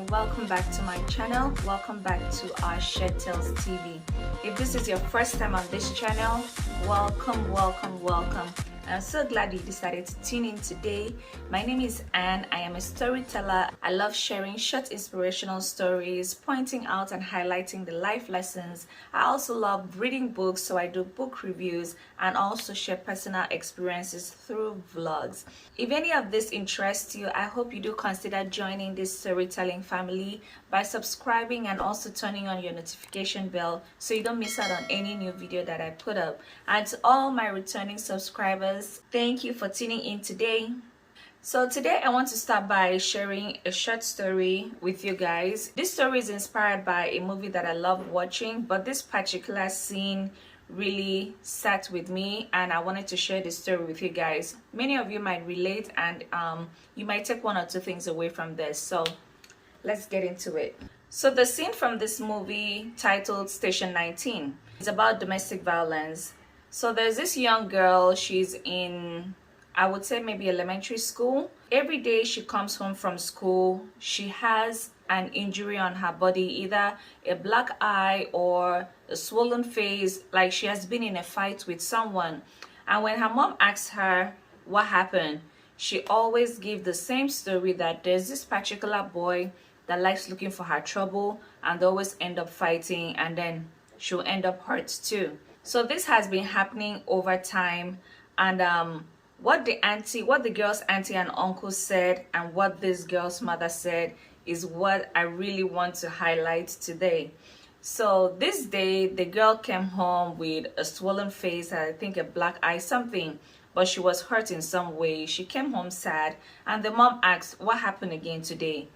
and welcome back to my channel. Welcome back to Oursharedtales TV. If this is your first time on this channel, welcome. I'm so glad you decided to tune in today. My name is Anne. I am a storyteller. I love sharing short inspirational stories, pointing out and highlighting the life lessons. I also love reading books, so I do book reviews and also share personal experiences through vlogs. If any of this interests you, I hope you do consider joining this storytelling family by subscribing and also turning on your notification bell so you don't miss out on any new video that I put up. And to all my returning subscribers, thank you for tuning in today. So today I want to start by sharing a short story with you guys. This story is inspired by a movie that I love watching, but this particular scene really sat with me and I wanted to share this story with you guys. Many of you might relate and you might take one or two things away from this. So let's get into it. So the scene from this movie, titled Station 19, is about domestic violence. So there's this young girl, she's in, I would say maybe elementary school. Every day she comes home from school, she has an injury on her body, either a black eye or a swollen face, like she has been in a fight with someone. And when her mom asks her what happened, she always gives the same story, that there's this particular boy that likes looking for her trouble and they always end up fighting, and then she'll end up hurt too. So this has been happening over time, and what the girl's auntie and uncle said and what this girl's mother said is what I really want to highlight today. So this day the girl came home with a swollen face, I think a black eye, something, but she was hurt in some way. She came home sad, and the mom asked, what happened again today?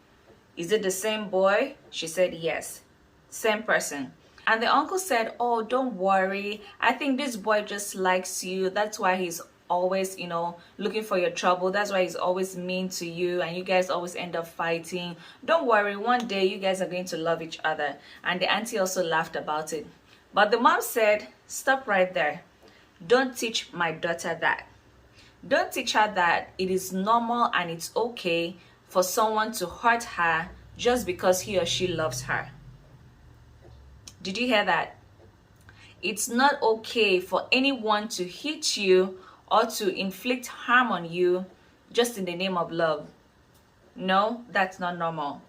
Is it the same boy? She said yes, same person. And the uncle said, oh, don't worry, I think this boy just likes you, that's why he's always, looking for your trouble, that's why he's always mean to you and you guys always end up fighting. Don't worry, one day you guys are going to love each other. And the auntie also laughed about it. But the mom said, stop right there. Don't teach my daughter that. Don't teach her that it is normal and it's okay for someone to hurt her just because he or she loves her. Did you hear that? It's not okay for anyone to hit you or to inflict harm on you just in the name of love. No, that's not normal.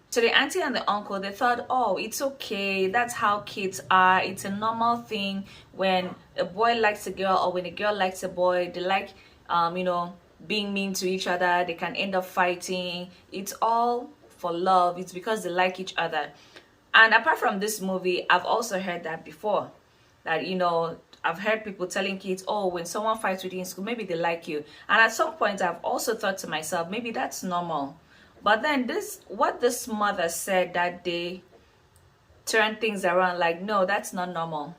So the auntie and the uncle, they thought, oh, it's okay, that's how kids are, it's a normal thing. When a boy likes a girl or when a girl likes a boy, they like being mean to each other, they can end up fighting. It's all for love, it's because they like each other. And apart from this movie, I've also heard that before, that I've heard people telling kids, oh, when someone fights with you in school, maybe they like you. And at some point I've also thought to myself, maybe that's normal. But then what this mother said that day turned things around, like, no, that's not normal.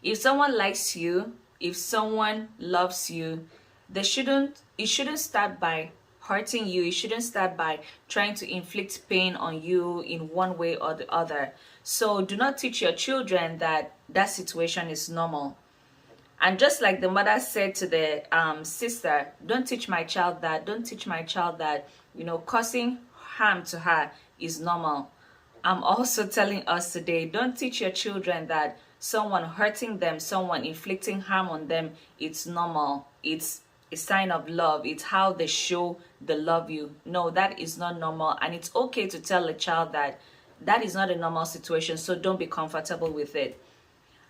If someone likes you, if someone loves you, it shouldn't start by hurting you. It shouldn't start by trying to inflict pain on you in one way or the other. So do not teach your children that situation is normal. And just like the mother said to the sister, don't teach my child that, don't teach my child that, causing harm to her is normal. I'm also telling us today, don't teach your children that someone hurting them, someone inflicting harm on them, it's normal. It's a sign of love. It's how they show they love you. No, that is not normal. And it's okay to tell a child that that is not a normal situation, so don't be comfortable with it.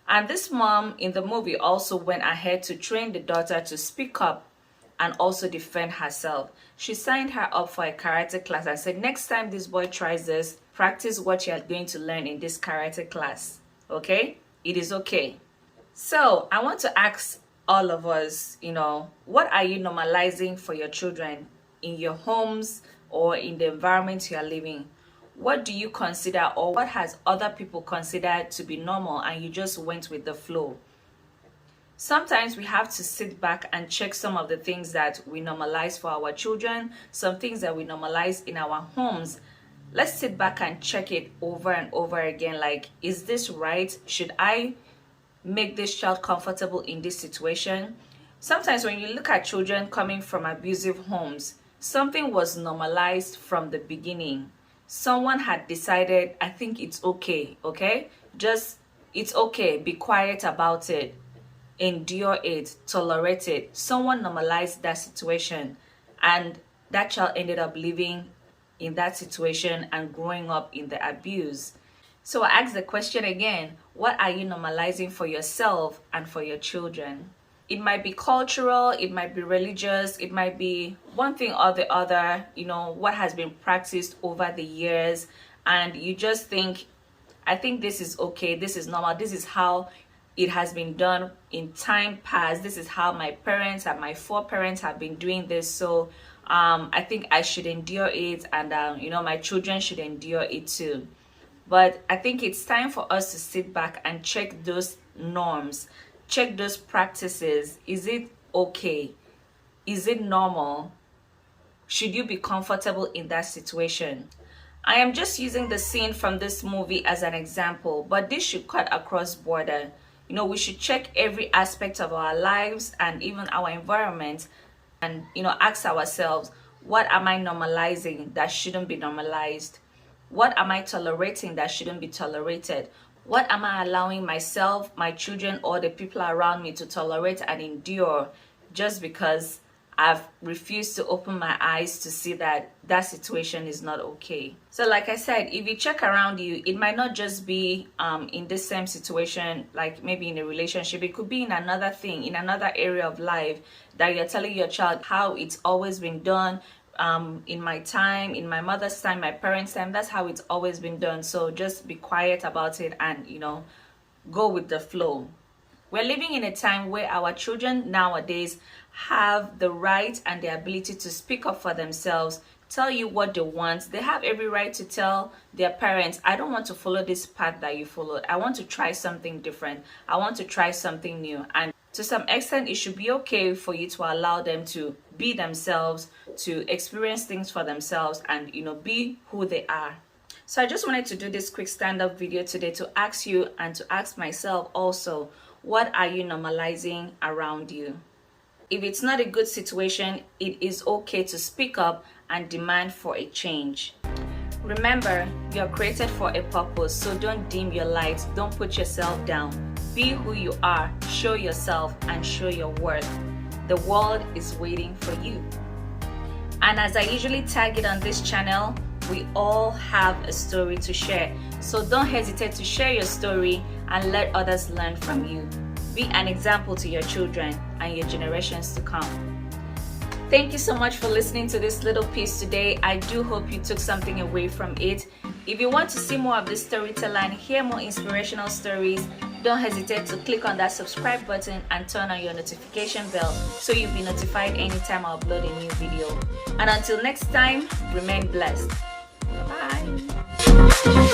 And this mom in the movie also went ahead to train the daughter to speak up and also defend herself. She signed her up for a karate class and said, next time this boy tries this, practice what you are going to learn in this karate class. Okay? It is okay. So I want to ask all of us, what are you normalizing for your children in your homes or in the environment you are living? What do you consider, or what has other people considered to be normal and you just went with the flow? Sometimes we have to sit back and check some of the things that we normalize for our children, some things that we normalize in our homes. Let's sit back and check it over and over again. Like, is this right? Should I make this child comfortable in this situation? Sometimes when you look at children coming from abusive homes, something was normalized from the beginning. someone had decided, I think it's okay, okay? Just, it's okay, be quiet about it, endure it, tolerate it. Someone normalized that situation, and that child ended up living in that situation and growing up in the abuse. So I ask the question again, what are you normalizing for yourself and for your children? It might be cultural, it might be religious, it might be one thing or the other, what has been practiced over the years, and you just think, I think this is okay, this is normal, this is how it has been done in time past, this is how my parents and my foreparents have been doing this, so I think I should endure it, and my children should endure it too. But I think it's time for us to sit back and check those norms, check those practices. Is it okay? Is it normal? Should you be comfortable in that situation? I am just using the scene from this movie as an example, but this should cut across border. We should check every aspect of our lives and even our environment, and ask ourselves, what am I normalizing that shouldn't be normalized? What am I tolerating that shouldn't be tolerated? What am I allowing myself, my children, or the people around me to tolerate and endure just because I've refused to open my eyes to see that that situation is not okay? So like I said, if you check around you, it might not just be in the same situation, like maybe in a relationship. It could be in another thing, in another area of life, that you're telling your child how it's always been done. In my time, in my mother's time, my parents' time, that's how it's always been done. So just be quiet about it and go with the flow. We're living in a time where our children nowadays have the right and the ability to speak up for themselves, tell you what they want. They have every right to tell their parents, I don't want to follow this path that you followed. I want to try something different. I want to try something new. And to some extent, it should be okay for you to allow them to be themselves, to experience things for themselves, and be who they are. So I just wanted to do this quick stand-up video today to ask you and to ask myself also, what are you normalizing around you? If it's not a good situation, it is okay to speak up and demand for a change. Remember, you're created for a purpose, so don't dim your light, don't put yourself down. Be who you are, show yourself, and show your worth. The world is waiting for you. And as I usually tag it on this channel, we all have a story to share. So don't hesitate to share your story and let others learn from you. Be an example to your children and your generations to come. Thank you so much for listening to this little piece today. I do hope you took something away from it. If you want to see more of this storyteller and hear more inspirational stories, don't hesitate to click on that subscribe button and turn on your notification bell so you'll be notified anytime I upload a new video. And until next time, remain blessed. Bye.